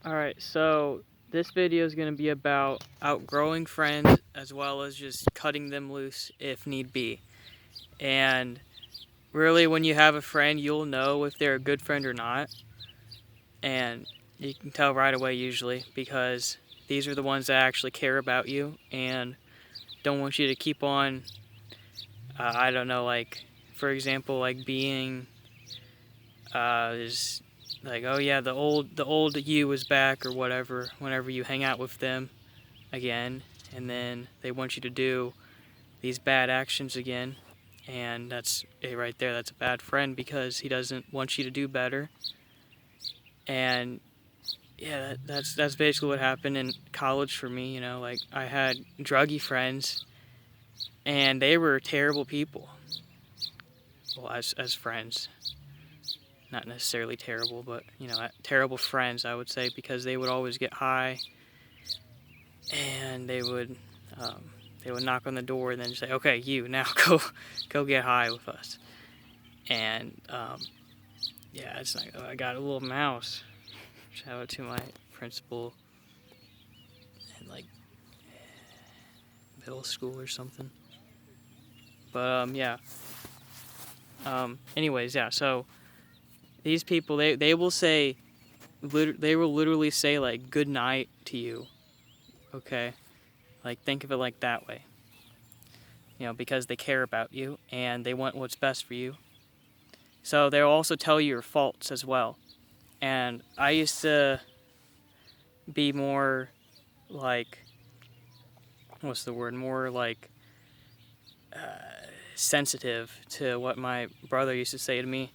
Alright, so this video is going to be about outgrowing friends as well as just cutting them loose if need be. And really, when you have a friend, you'll know if they're a good friend or not. And you can tell right away usually, because these are the ones that actually care about you and don't want you to keep on, I don't know, like, for example, like being, is like, oh yeah, the old you is back or whatever, whenever you hang out with them again, and then they want you to do these bad actions again, and that's it right there. That's a bad friend because he doesn't want you to do better. And yeah, that's basically what happened in college for me. Like, I had druggie friends, and they were terrible people. Well, as friends, not necessarily terrible, but terrible friends, I would say, because they would always get high, and um, they would knock on the door and then say, "Okay, you now go get high with us." And yeah, it's like, oh, I got a little mouse. Shout out to my principal in like middle school or something. But yeah. Anyways, yeah. So these people, they will say, they will literally say like "good night" to you. Okay, like think of it like that way. Because they care about you and they want what's best for you. So they'll also tell you your faults as well. And I used to be more like, what's the word? More like sensitive to what my brother used to say to me.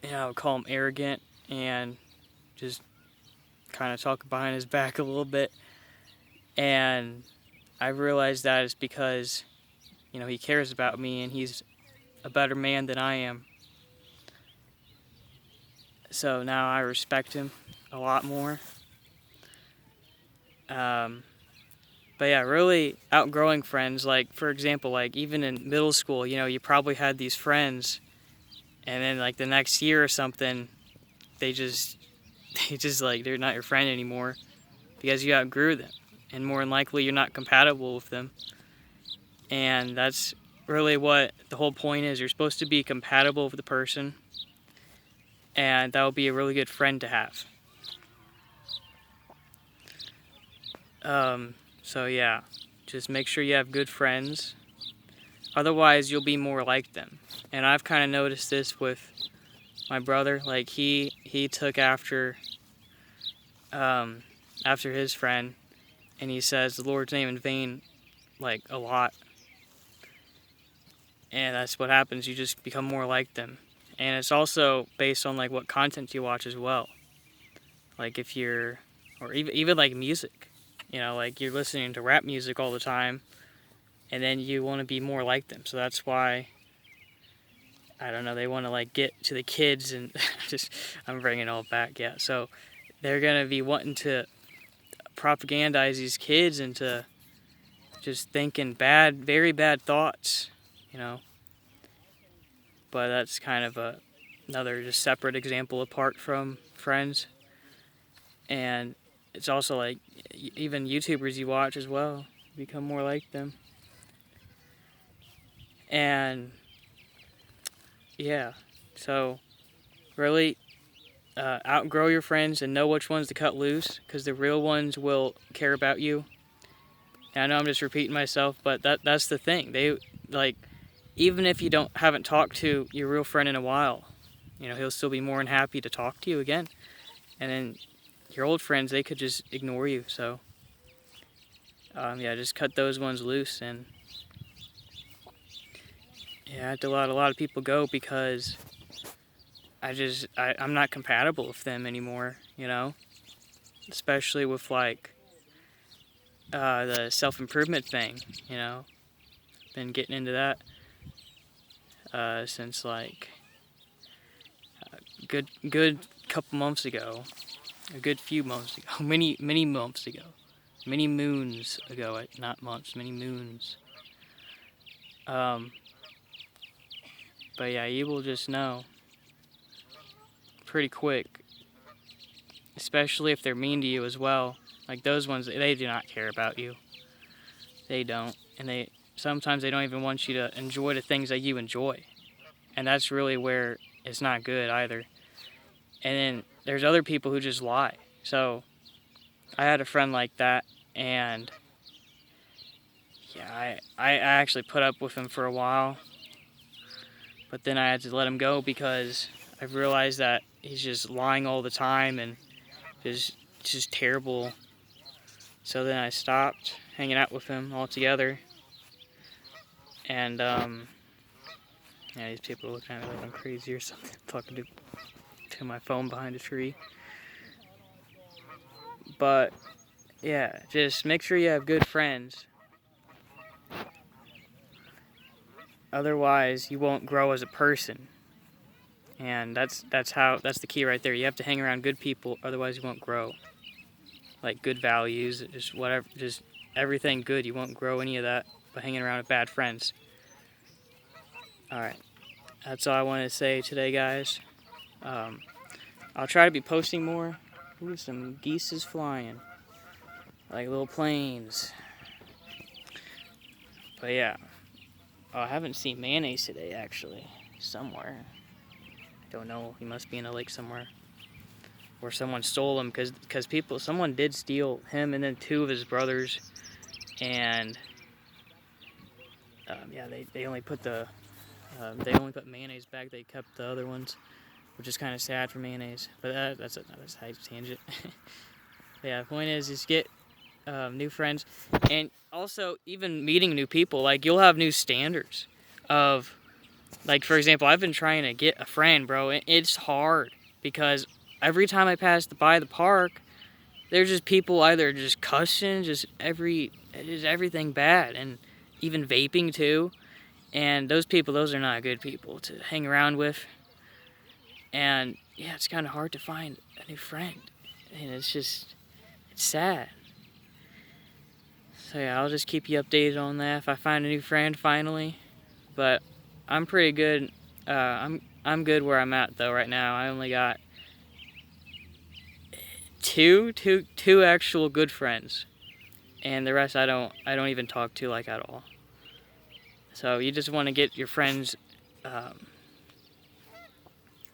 I would call him arrogant and just kind of talk behind his back a little bit. And I realized that it's because, he cares about me and he's a better man than I am. So now I respect him a lot more. But yeah, really outgrowing friends, like, for example, like, even in middle school, you probably had these friends, and then, like, the next year or something, they just like, they're not your friend anymore, because you outgrew them, and more than likely, you're not compatible with them, and that's really what the whole point is. You're supposed to be compatible with the person, and that will be a really good friend to have. So yeah, just make sure you have good friends. Otherwise, you'll be more like them. And I've kind of noticed this with my brother. Like, he took after his friend, and he says the Lord's name in vain, like, a lot. And that's what happens. You just become more like them. And it's also based on, like, what content you watch as well. Like, if you're, or even like music. Like, you're listening to rap music all the time, and then you want to be more like them. So that's why, I don't know, they want to, like, get to the kids and I'm bringing it all back, yeah. So they're going to be wanting to propagandize these kids into just thinking very bad thoughts, But that's kind of another just separate example apart from friends. And it's also like, even YouTubers you watch as well, become more like them. And yeah, so really outgrow your friends and know which ones to cut loose, because the real ones will care about you. And I know I'm just repeating myself, but that's the thing. They, like, even if you haven't talked to your real friend in a while, he'll still be more than happy to talk to you again. And then your old friends, they could just ignore you. So yeah, just cut those ones loose. And yeah, I had to let a lot of people go because I'm not compatible with them anymore, especially with, like, the self-improvement thing, been getting into that since, like, a good couple months ago, a good few months ago, many months ago, many moons ago, not months, many moons. But yeah, you will just know pretty quick as especially if they're mean to you as well. Like those ones, they do not care about you. They don't. And sometimes they don't even want you to enjoy the things that you enjoy. And that's really where it's not good either. And then there's other people who just lie. So I had a friend like that, and yeah, I actually put up with him for a while. But then I had to let him go because I realized that he's just lying all the time and just terrible. So then I stopped hanging out with him altogether. And yeah, these people look at me like I'm crazy or something, talking to my phone behind a tree. But yeah, just make sure you have good friends. Otherwise, you won't grow as a person. And that's the key right there. You have to hang around good people, otherwise you won't grow. Like good values, just whatever, just everything good. You won't grow any of that by hanging around with bad friends. Alright, that's all I wanted to say today, guys. I'll try to be posting more. Ooh, some geese is flying. Like little planes. But yeah. Oh, I haven't seen mayonnaise today, actually. Somewhere. Don't know. He must be in a lake somewhere. Or someone stole him, because someone did steal him and then 2 of his brothers. And yeah, they only put mayonnaise back. They kept the other ones, which is kind of sad for mayonnaise. But that's another side tangent. Yeah, the point is just get new friends, and also even meeting new people. Like you'll have new standards of, like for example, I've been trying to get a friend, bro. It's hard because every time I pass by the park, there's just people either just cussing, just everything bad, and even vaping too. And those are not good people to hang around with. And yeah, it's kind of hard to find a new friend, and it's sad. So yeah, I'll just keep you updated on that if I find a new friend finally. But I'm pretty good. I'm good where I'm at though right now. I only got two actual good friends, and the rest I don't even talk to like at all. So you just want to get your friends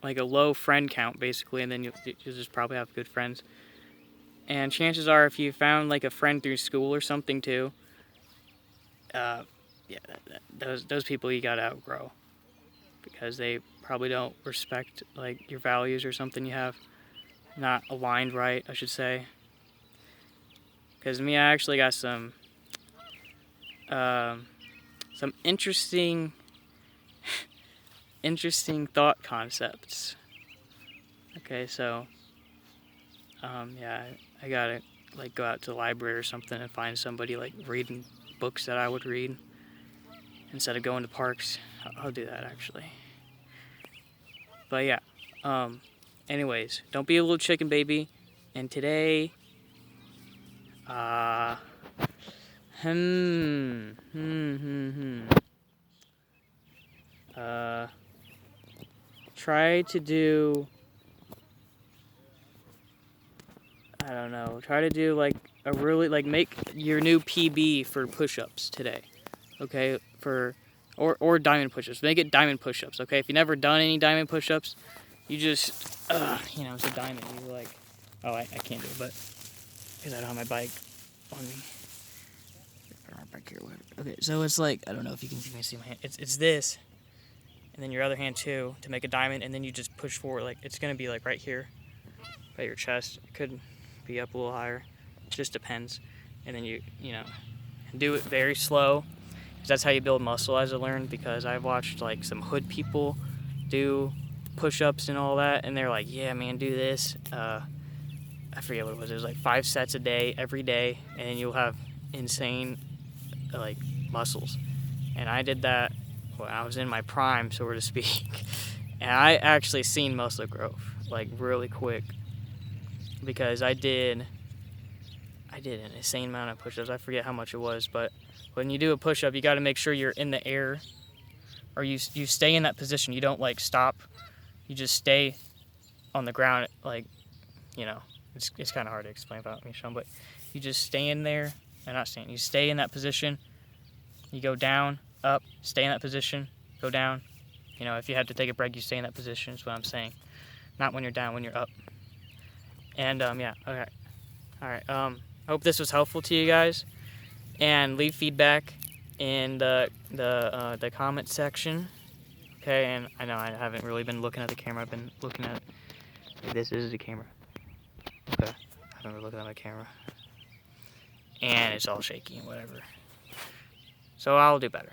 like a low friend count basically, and then you'll just probably have good friends. And chances are, if you found like a friend through school or something too, yeah, those people you gotta outgrow, because they probably don't respect like your values or something you have not aligned right, I should say. Because me, I actually got some interesting thought concepts. Okay, so yeah, I gotta like go out to the library or something and find somebody like reading books that I would read instead of going to parks. I'll do that actually. But yeah, anyways, don't be a little chicken baby. And today, try to do, I don't know, try to do like a really, like make your new PB for push-ups today, okay, or diamond push-ups, make it diamond push-ups, okay, if you've never done any diamond push-ups, you just, you know, it's a diamond, you're like, oh, I can't do it, but, because I don't have my bike on me, back here, whatever. Okay, so it's like, I don't know if you can see my hand, it's this, and then your other hand too, to make a diamond, and then you just push forward, like, it's gonna be like right here, by your chest, it could be up a little higher, it just depends, and then you know, do it very slow, because that's how you build muscle, as I learned, because I've watched like some hood people do push-ups and all that, and they're like, yeah man, do this, I forget what it was like 5 sets a day, every day, and then you'll have insane like muscles. And I did that when I was in my prime, so to speak, and I actually seen muscle growth like really quick, because I did an insane amount of push-ups. I forget how much it was, but when you do a push-up, you got to make sure you're in the air, or you stay in that position. You don't like stop, you just stay on the ground, like, you know, It's kind of hard to explain without me showing, but you just stay in there, or not staying, you stay in that position, you go down, up, stay in that position, go down. You know, if you have to take a break, you stay in that position is what I'm saying. Not when you're down, when you're up. And, yeah, okay. Alright, hope this was helpful to you guys. And leave feedback in the comment section. Okay, and I know I haven't really been looking at the camera. I've been looking at... This is the camera. Okay, I haven't been looking at my camera. And it's all shaky and whatever. So I'll do better.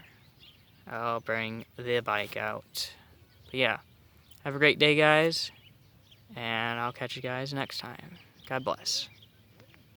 I'll bring the bike out. But yeah, have a great day, guys. And I'll catch you guys next time. God bless.